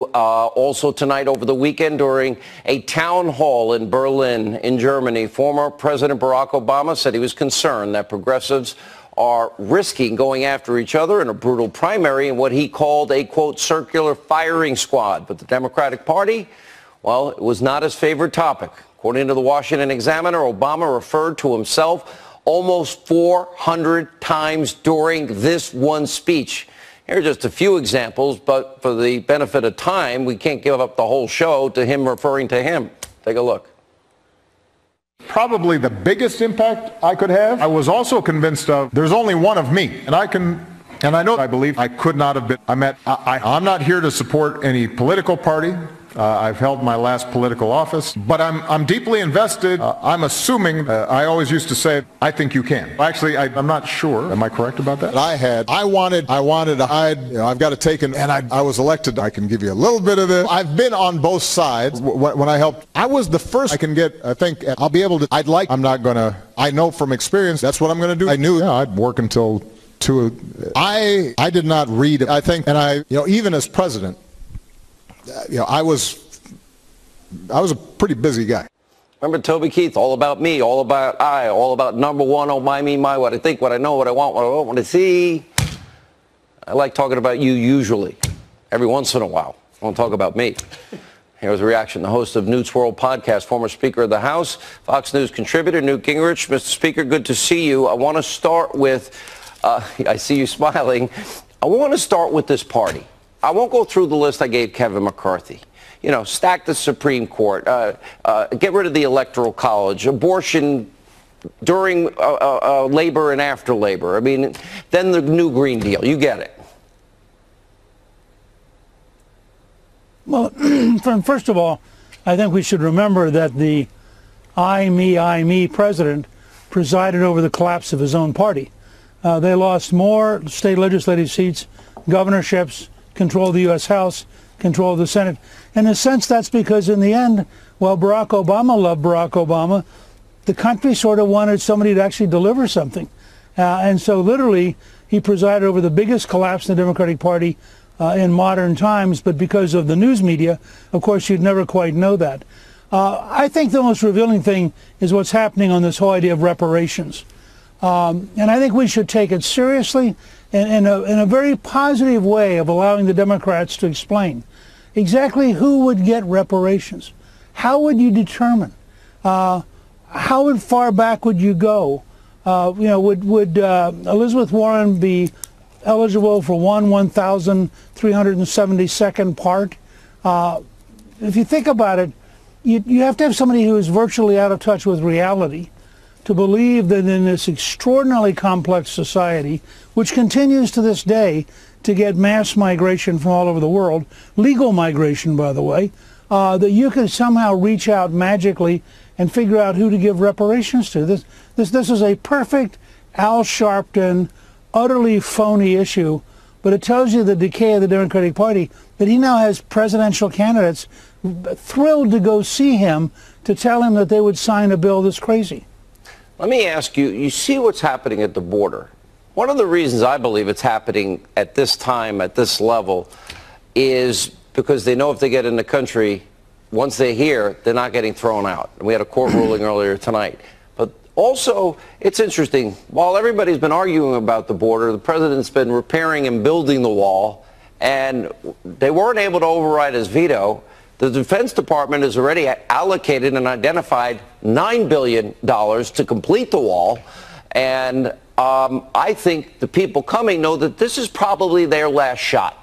Also tonight over the weekend during a town hall in Berlin in Germany, former President Barack Obama said he was concerned that progressives are risking going after each other in a brutal primary in what he called a, quote, circular firing squad. But the Democratic Party, well, it was not his favorite topic. According to the Washington Examiner, Obama referred to himself almost 400 times during this one speech. Here are just a few examples, but for the benefit of time, we can't give up the whole show to him referring to him. Take a look. Probably the biggest impact I could have, I was also convinced of, there's only one of me, and I believe I could not have been. I'm not here to support any political party. I've held my last political office, but I'm deeply invested. I'm assuming, I always used to say, I think you can. Actually, I'm not sure. Am I correct about that? I've got to take and I was elected. I can give you a little bit of this. I've been on both sides. When I helped, I was the first I can get, I think I'll be able to, I know from experience, that's what I'm going to do. I knew I'd work until 2. I did not read, I think, and even as president, I was a pretty busy guy. Remember Toby Keith, all about me, all about I, all about number one, oh my, me, my, what I think, what I know, what I want, what I don't want to see. I like talking about you usually. Every once in a while. I won't talk about me. Here's a reaction. The host of Newt's World Podcast, former Speaker of the House, Fox News contributor Newt Gingrich. Mr. Speaker, good to see you. I want to start with, I see you smiling. I want to start with this party. I won't go through the list I gave Kevin McCarthy. Stack the Supreme Court, get rid of the Electoral College, abortion during labor and after labor. I mean, then the new Green Deal. You get it. Well, first of all, I think we should remember that the I, me president presided over the collapse of his own party. They lost more state legislative seats, governorships, control of the U.S. House, control of the Senate. In a sense, that's because in the end, while Barack Obama loved Barack Obama, the country sort of wanted somebody to actually deliver something. And so literally, he presided over the biggest collapse in the Democratic Party in modern times. But because of the news media, of course, you'd never quite know that. I think the most revealing thing is what's happening on this whole idea of reparations. And I think we should take it seriously in a very positive way of allowing the Democrats to explain exactly who would get reparations. How would you determine? How far back would you go? Would Elizabeth Warren be eligible for 1,372nd part? If you think about it, you have to have somebody who is virtually out of touch with reality to believe that in this extraordinarily complex society, which continues to this day to get mass migration from all over the world, legal migration, by the way, that you could somehow reach out magically and figure out who to give reparations to. This is a perfect Al Sharpton, utterly phony issue, but it tells you the decay of the Democratic Party, that he now has presidential candidates thrilled to go see him to tell him that they would sign a bill that's crazy. Let me ask you, you see what's happening at the border. One of the reasons I believe it's happening at this time, at this level, is because they know if they get in the country, once they're here, they're not getting thrown out. And we had a court ruling earlier tonight. But also, it's interesting, while everybody's been arguing about the border, the president's been repairing and building the wall, and they weren't able to override his veto. The Defense Department has already allocated and identified $9 billion to complete the wall. And I think the people coming know that this is probably their last shot.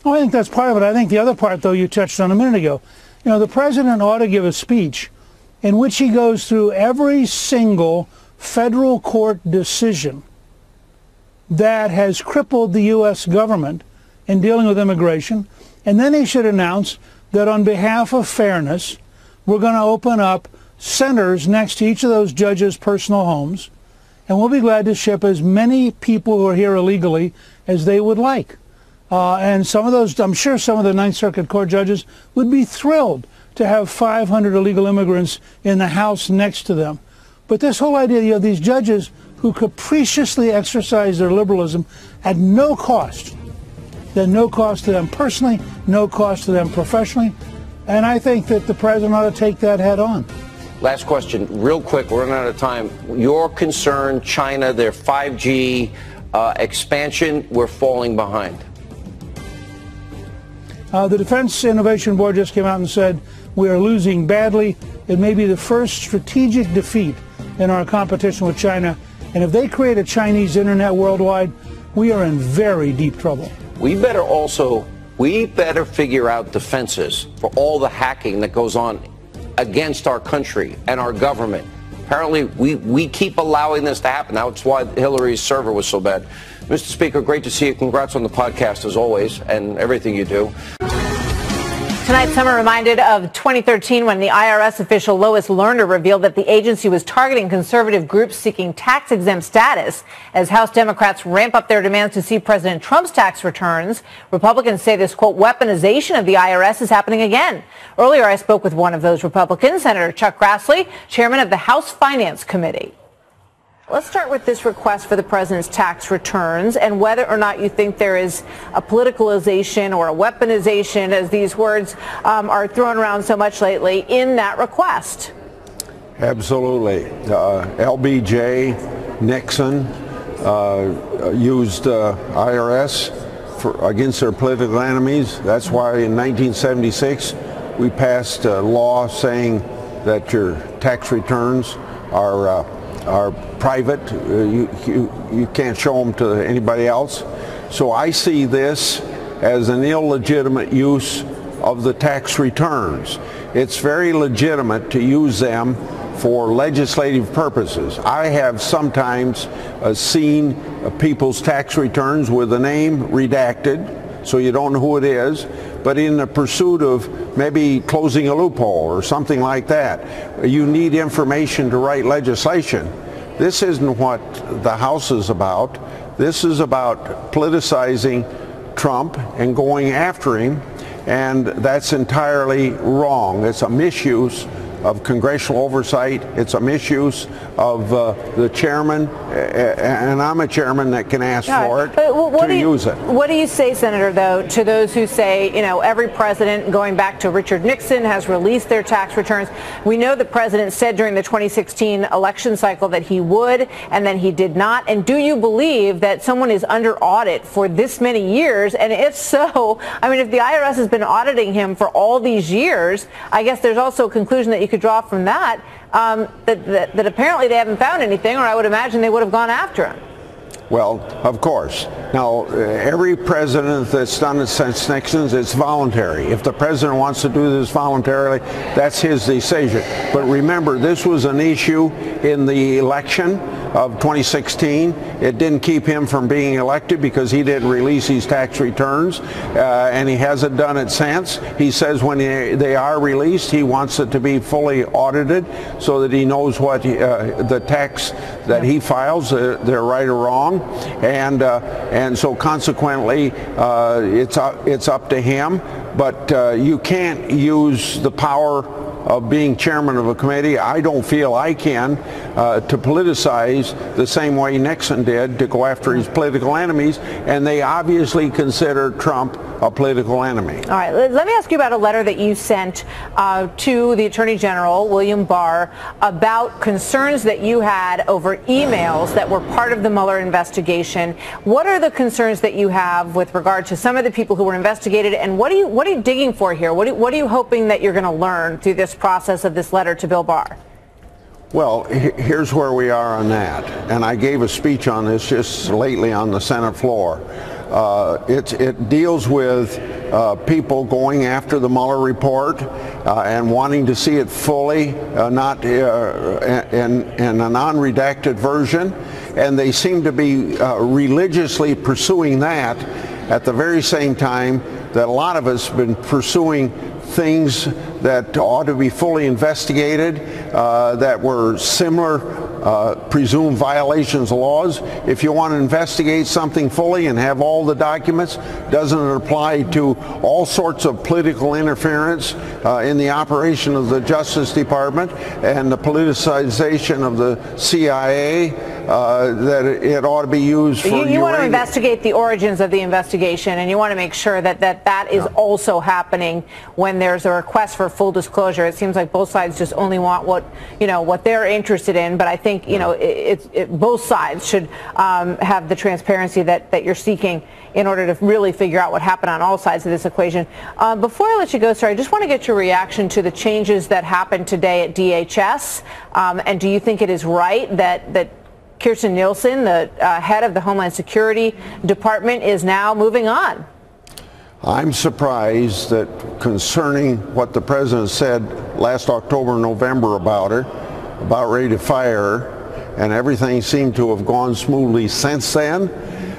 Oh, I think that's part of it. I think the other part, though, you touched on a minute ago. The president ought to give a speech in which he goes through every single federal court decision that has crippled the U.S. government in dealing with immigration, and then he should announce that on behalf of fairness, we're going to open up centers next to each of those judges' personal homes, and we'll be glad to ship as many people who are here illegally as they would like. And some of those, I'm sure some of the Ninth Circuit Court judges would be thrilled to have 500 illegal immigrants in the house next to them. But this whole idea of these judges who capriciously exercise their liberalism at no cost, then no cost to them personally, no cost to them professionally. And I think that the president ought to take that head on. Last question, real quick, we're running out of time. Your concern, China, their 5G expansion, we're falling behind. The Defense Innovation Board just came out and said we are losing badly. It may be the first strategic defeat in our competition with China. And if they create a Chinese internet worldwide, we are in very deep trouble. We better figure out defenses for all the hacking that goes on against our country and our government. Apparently, we keep allowing this to happen. That's why Hillary's server was so bad. Mr. Speaker, great to see you. Congrats on the podcast, as always, and everything you do. Tonight, some are reminded of 2013 when the IRS official Lois Lerner revealed that the agency was targeting conservative groups seeking tax-exempt status. As House Democrats ramp up their demands to see President Trump's tax returns, Republicans say this, quote, weaponization of the IRS is happening again. Earlier, I spoke with one of those Republicans, Senator Chuck Grassley, chairman of the House Finance Committee. Let's start with this request for the president's tax returns and whether or not you think there is a politicalization or a weaponization, as these words are thrown around so much lately, in that request. Absolutely. LBJ, Nixon used IRS against their political enemies. That's why in 1976 we passed a law saying that your tax returns are private. You can't show them to anybody else. So I see this as an illegitimate use of the tax returns. It's very legitimate to use them for legislative purposes. I have sometimes seen people's tax returns with the name redacted, so you don't know who it is, but in the pursuit of maybe closing a loophole or something like that, you need information to write legislation. This isn't what the House is about. This is about politicizing Trump and going after him, and that's entirely wrong. It's a misuse of congressional oversight. It's a misuse of the chairman, and I'm a chairman that can ask for it to use it. What do you say, Senator, though, to those who say, you know, every president going back to Richard Nixon has released their tax returns? We know the president said during the 2016 election cycle that he would, and then he did not. And do you believe that someone is under audit for this many years? And if so, I mean, if the IRS has been auditing him for all these years, I guess there's also a conclusion that you could draw from that, that apparently they haven't found anything, or I would imagine they would have gone after him. Well, of course. Now, every president that's done it since Nixon's, it's voluntary. If the president wants to do this voluntarily, that's his decision. But remember, this was an issue in the election of 2016. It didn't keep him from being elected because he didn't release his tax returns, and he hasn't done it since. He says when they are released, he wants it to be fully audited so that he knows what the tax that he files, they're right or wrong. And so consequently, it's up to him. But you can't use the power of being chairman of a committee. I don't feel I can to politicize the same way Nixon did, to go after his political enemies, and they obviously consider Trump a political enemy. All right, let me ask you about a letter that you sent to the Attorney General, William Barr, about concerns that you had over emails that were part of the Mueller investigation. What are the concerns that you have with regard to some of the people who were investigated, and what are you digging for here? What are you hoping that you're going to learn through this process of this letter to Bill Barr? Well, here's where we are on that, and I gave a speech on this just lately on the Senate floor. It deals with people going after the Mueller report and wanting to see it fully, not in a non-redacted version, and they seem to be religiously pursuing that at the very same time that a lot of us have been pursuing things that ought to be fully investigated, that were similar presumed violations of laws. If you want to investigate something fully and have all the documents, doesn't it apply to all sorts of political interference in the operation of the Justice Department and the politicization of the CIA that it ought to be used for you want to investigate the origins of the investigation, and you want to make sure that that is also happening when there's a request for full disclosure. It seems like both sides just only want what they're interested in, but I think both sides should have the transparency that you're seeking in order to really figure out what happened on all sides of this equation. Before I let you go, sir, I just want to get your reaction to the changes that happened today at DHS. And do you think it is right that Kirstjen Nielsen, the head of the Homeland Security Department, is now moving on? I'm surprised that concerning what the president said last October and November about her, about ready to fire her, and everything seemed to have gone smoothly since then,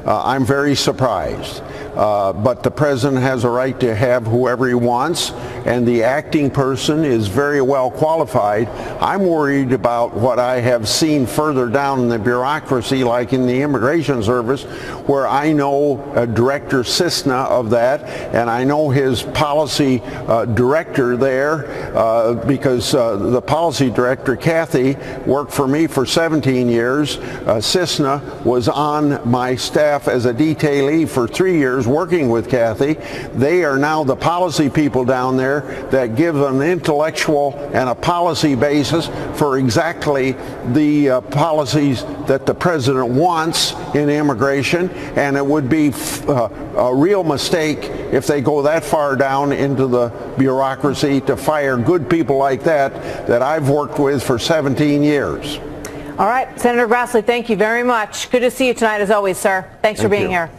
I'm very surprised. But the president has a right to have whoever he wants, and the acting person is very well qualified. I'm worried about what I have seen further down in the bureaucracy, like in the Immigration Service, where I know Director Cisna of that, and I know his policy director there, because the policy director, Kathy, worked for me for 17 years. Cisna was on my staff as a detailee for 3 years, working with Kathy. They are now the policy people down there that give an intellectual and a policy basis for exactly the policies that the president wants in immigration, and it would be a real mistake if they go that far down into the bureaucracy to fire good people like that I've worked with for 17 years. All right, Senator Grassley, thank you very much. Good to see you tonight as always, sir. Thanks for being here.